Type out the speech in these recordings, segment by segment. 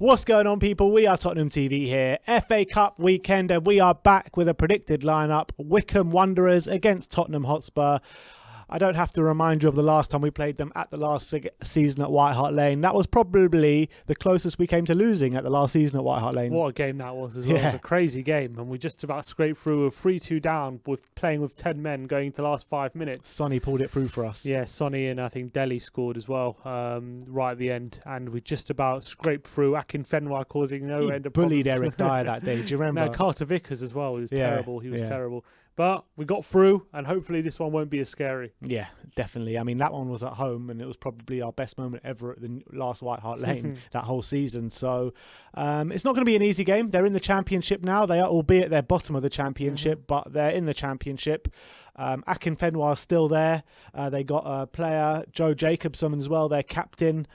What's going on, people? We are Tottenham TV here. FA Cup weekend, and we are back with a predicted lineup. Wycombe Wanderers against Tottenham Hotspur. I don't have to remind you of the last time we played them at the last season at White Hart Lane. That was probably the closest we came to losing at the last season at White Hart Lane. What a game that was as well. It was a crazy game, and we just about scraped through a 3-2 down with playing with 10 men going to the last 5 minutes. Sonny pulled it through for us. Yeah, Sonny and I think Dele scored as well right at the end, and we just about scraped through. Akinfenwa causing no end of bullied problems. Eric Dyer that day. Do you remember? No, Carter Vickers as well. He was terrible. He was terrible. But we got through, and hopefully this one won't be as scary. Yeah, definitely. I mean, that one was at home, and it was probably our best moment ever at the last White Hart Lane that whole season. So it's not going to be an easy game. They're in the Championship now. They are, albeit they're bottom of the Championship, but they're in the Championship. Akinfenwa is still there. They got a player, Joe Jacobson, as well, their captain.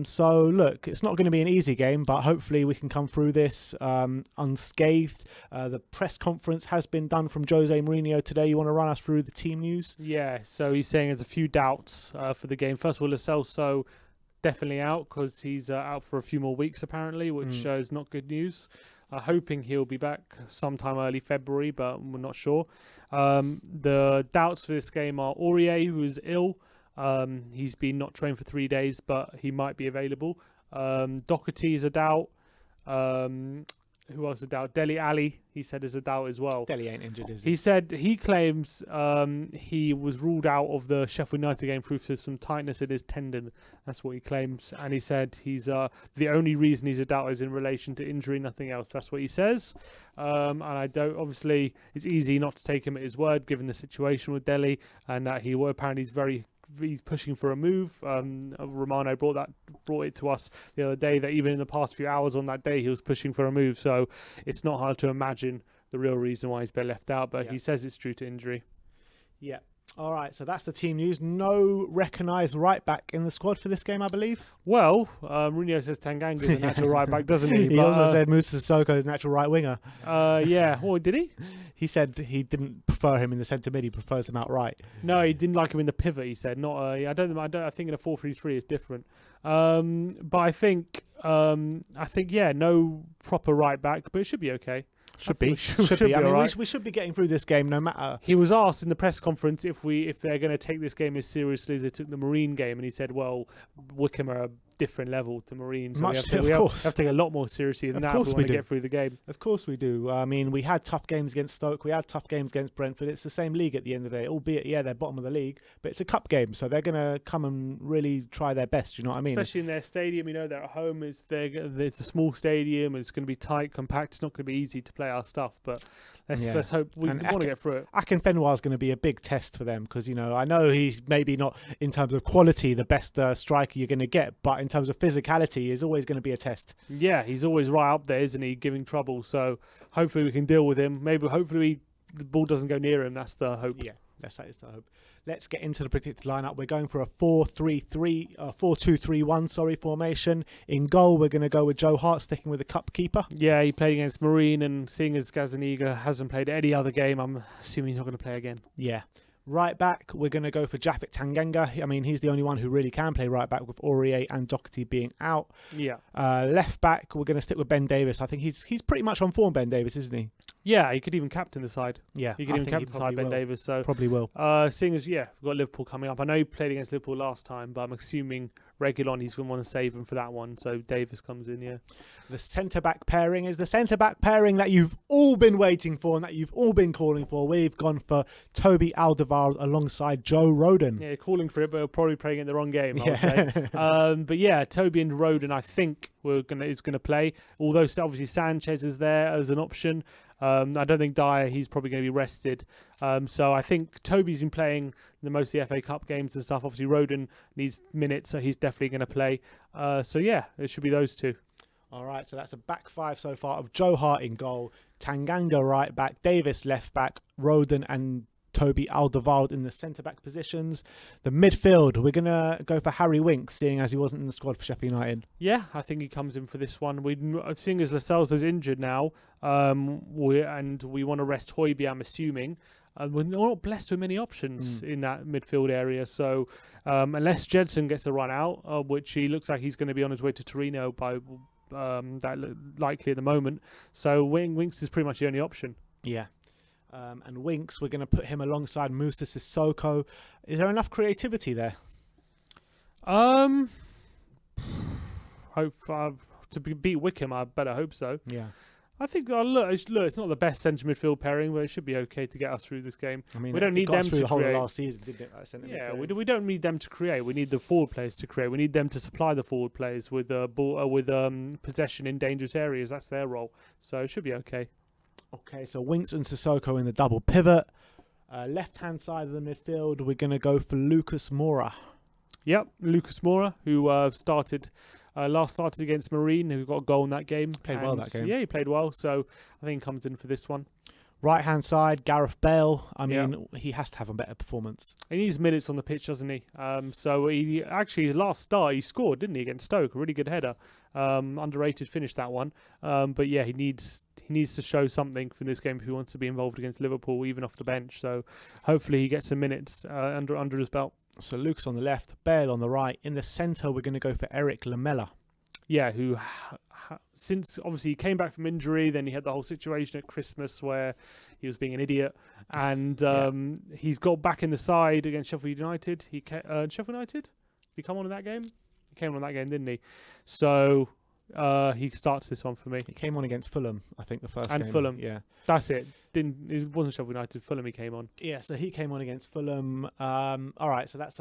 So look, it's not going to be an easy game, but hopefully we can come through this unscathed. The press conference has been done from Jose Mourinho today. You want to run us through the team news? Yeah, so he's saying there's a few doubts for the game. First of all, Lo Celso definitely out because he's out for a few more weeks apparently, which is not good news. Hoping he'll be back sometime early February, but we're not sure. The doubts for this game are Aurier, who is ill. He's been not trained for 3 days, but he might be available. Doherty is a doubt. Who else is a doubt? Dele Alli, he said, is a doubt as well. Dele ain't injured, is he? He said he claims he was ruled out of the Sheffield United game through some tightness in his tendon. That's what he claims. And he said he's the only reason he's a doubt is in relation to injury, nothing else. That's what he says. And I don't. Obviously, it's easy not to take him at his word given the situation with Dele, and that apparently he's pushing for a move. Romano brought it to us the other day that even in the past few hours on that day he was pushing for a move. So it's not hard to imagine the real reason why he's been left out, but he says it's due to injury. Yeah. All right, so that's the team news. No recognised right back in the squad for this game, I believe. Well, Mourinho says Tanganga's a natural right back, doesn't he? He also said Moussa Sissoko is a natural right winger. Yeah. Oh, did he? He said he didn't prefer him in the centre mid. He prefers him outright. No, he didn't like him in the pivot. He said not. I think in a 4-3-3 is different. But I think no proper right back, but it should be okay. Should be. I mean, we should be getting through this game no matter. He was asked in the press conference if they're going to take this game as seriously as they took the Marine game, and he said, "Well, Wycombe are a different level to Marine, so we have to take a lot more seriously than that if we want to get through the game." Of course we do. I mean, we had tough games against Stoke. We had tough games against Brentford. It's the same league at the end of the day, albeit they're bottom of the league, but it's a cup game, so they're going to come and really try their best. You know what I mean? Especially in their stadium. They're at home. It's a small stadium, and it's going to be tight, compact. It's not going to be easy to play our stuff, but let's hope we want to get through it. Akinfenwa is going to be a big test for them because I know he's maybe not in terms of quality the best striker you're going to get, but in terms of physicality is always going to be a test. Yeah, he's always right up there, isn't he, giving trouble. So hopefully we can deal with him. Hopefully the ball doesn't go near him. That's the hope. Yeah, that is the hope. Let's get into the predicted lineup. We're going for a 4-2-3-1 formation. In goal, we're going to go with Joe Hart, sticking with the cup keeper. Yeah, he played against Marine, and seeing as Gazaniga hasn't played any other game, I'm assuming he's not going to play again. Yeah. Right back, we're going to go for Japhet Tanganga. I mean, he's the only one who really can play right back with Aurier and Doherty being out. Yeah. Left back, we're going to stick with Ben Davis. I think he's pretty much on form, Ben Davis, isn't he? Yeah, he could even captain the side. Yeah, he could even captain the side, Ben Davis. So probably will. Seeing as we've got Liverpool coming up, I know he played against Liverpool last time, but I'm assuming Reguilon, he's going to want to save him for that one. So Davis comes in. Yeah. The centre back pairing is the centre back pairing that you've all been waiting for and that you've all been calling for. We've gone for Toby Alderweireld alongside Joe Rodon. Yeah, calling for it, but probably playing in the wrong game. I would say. But yeah, Toby and Rodon, I think is going to play. Although obviously Sanchez is there as an option. I don't think Dyer, he's probably going to be rested. So I think Toby's been playing most of the FA Cup games and stuff. Obviously, Rodon needs minutes, so he's definitely going to play. So yeah, it should be those two. All right, so that's a back five so far of Joe Hart in goal, Tanganga right back, Davis left back, Rodon and Toby Alderweireld in the centre-back positions. The midfield, we're going to go for Harry Winks, seeing as he wasn't in the squad for Sheffield United. Yeah, I think he comes in for this one. Seeing as Lascelles is injured now, and we want to rest Højbjerg, I'm assuming. We're not blessed with many options in that midfield area. So unless Jedson gets a run out, which he looks like he's going to be on his way to Torino by likely at the moment. So Winks is pretty much the only option. Yeah. And Winks, we're going to put him alongside Moussa Sissoko. Is there enough creativity there? Hope to beat Wycombe, I better hope so. Yeah. I think look, it's not the best centre midfield pairing, but it should be okay to get us through this game. I mean, we don't need them through to the whole create. of last season, didn't it? Yeah, we don't need them to create. We need the forward players to create. We need them to supply the forward players with ball, with possession in dangerous areas. That's their role. So it should be okay. Okay, so Winks and Sissoko in the double pivot. Left-hand side of the midfield, we're going to go for Lucas Mora. Yep, Lucas Mora, who started against Marine, who got a goal in that game. Played well that game. Yeah, he played well, so I think he comes in for this one. Right-hand side, Gareth Bale. I mean, he has to have a better performance. He needs minutes on the pitch, doesn't he? So he actually, his last start, he scored, didn't he, against Stoke? A really good header. Underrated finish, that one. But yeah, he needs to show something for this game if he wants to be involved against Liverpool, even off the bench. So hopefully he gets some minutes under his belt. So Lucas on the left, Bale on the right. In the centre, we're going to go for Eric Lamela. Yeah, who since obviously he came back from injury, then he had the whole situation at Christmas where he was being an idiot, and he's got back in the side against Sheffield United. Sheffield United? Did he come on in that game? He came on that game, didn't he? So he starts this one for me. He came on against Fulham, I think, the first game. And Fulham. Yeah. That's it. It wasn't Sheffield United. Fulham he came on. Yeah, so he came on against Fulham. All right, so that's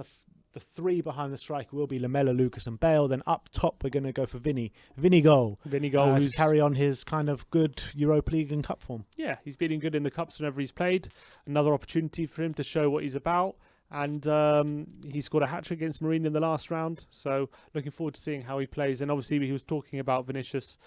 the three behind the striker will be Lamela, Lucas and Bale. Then up top, we're going to go for Vinny Goal. To carry on his kind of good Europa League and Cup form. Yeah, he's been good in the Cups whenever he's played. Another opportunity for him to show what he's about. And he scored a hat-trick against Marine in the last round. So looking forward to seeing how he plays. And obviously he was talking about Vinicius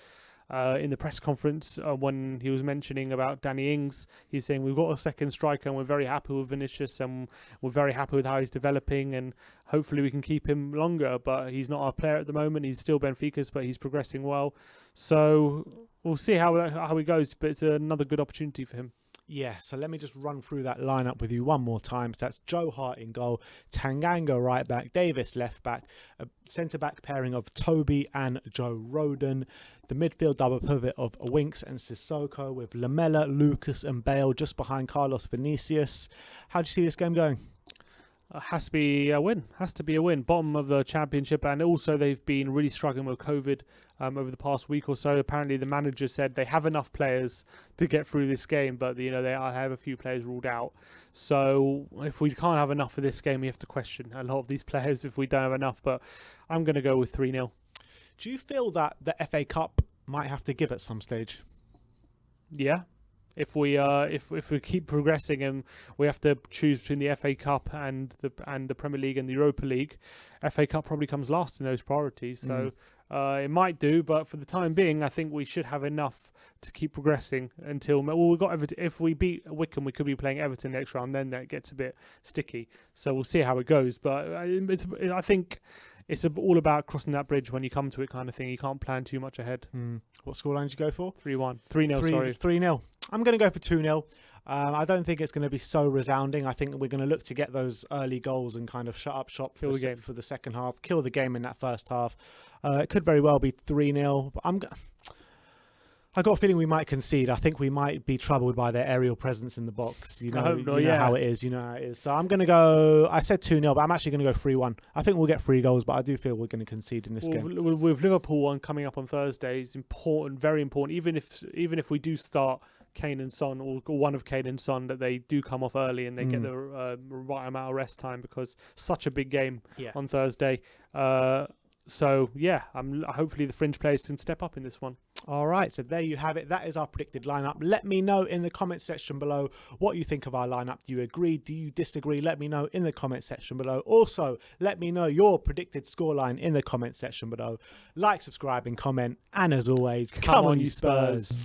in the press conference when he was mentioning about Danny Ings. He's saying we've got a second striker and we're very happy with Vinicius and we're very happy with how he's developing and hopefully we can keep him longer. But he's not our player at the moment. He's still Benfica's, but he's progressing well. So we'll see how he goes. But it's another good opportunity for him. Yeah, so let me just run through that lineup with you one more time. So that's Joe Hart in goal, Tanganga right back, Davis left back, a centre-back pairing of Toby and Joe Rodon, the midfield double pivot of Winks and Sissoko with Lamela, Lucas and Bale just behind Carlos Vinicius. How do you see this game going? Has to be a win. Bottom of the championship, and also they've been really struggling with COVID over the past week or so. Apparently, the manager said they have enough players to get through this game, but they have a few players ruled out. So if we can't have enough for this game, we have to question a lot of these players if we don't have enough. But I'm going to go with 3-0. Do you feel that the FA Cup might have to give at some stage? Yeah. If we keep progressing and we have to choose between the FA Cup and the Premier League and the Europa League, FA Cup probably comes last in those priorities. So it might do, but for the time being, I think we should have enough to keep progressing until we've got Everton. If we beat Wycombe, we could be playing Everton next round. Then that gets a bit sticky. So we'll see how it goes. But I think it's all about crossing that bridge when you come to it, kind of thing. You can't plan too much ahead. What scoreline did you go for? 3-1. 3-0. Sorry. 3-0. I'm going to go for 2-0. I don't think it's going to be so resounding. I think we're going to look to get those early goals and kind of shut up shop for the second half, kill the game in that first half. It could very well be 3-0. But I got a feeling we might concede. I think we might be troubled by their aerial presence in the box. You know how it is. So I'm going to go. I said 2-0, but I'm actually going to go 3-1. I think we'll get 3 goals, but I do feel we're going to concede in this game. With Liverpool one coming up on Thursday, it's important, very important. Even if we do start Kane and Son, or one of Kane and Son, that they do come off early and they get the right amount of rest time, because such a big game on Thursday. So yeah, hopefully the fringe players can step up in this one. All right, so there you have it. That is our predicted lineup. Let me know in the comment section below what you think of our lineup. Do you agree? Do you disagree? Let me know in the comment section below. Also, let me know your predicted scoreline in the comment section below. Like, subscribe and comment. And as always, come on you Spurs.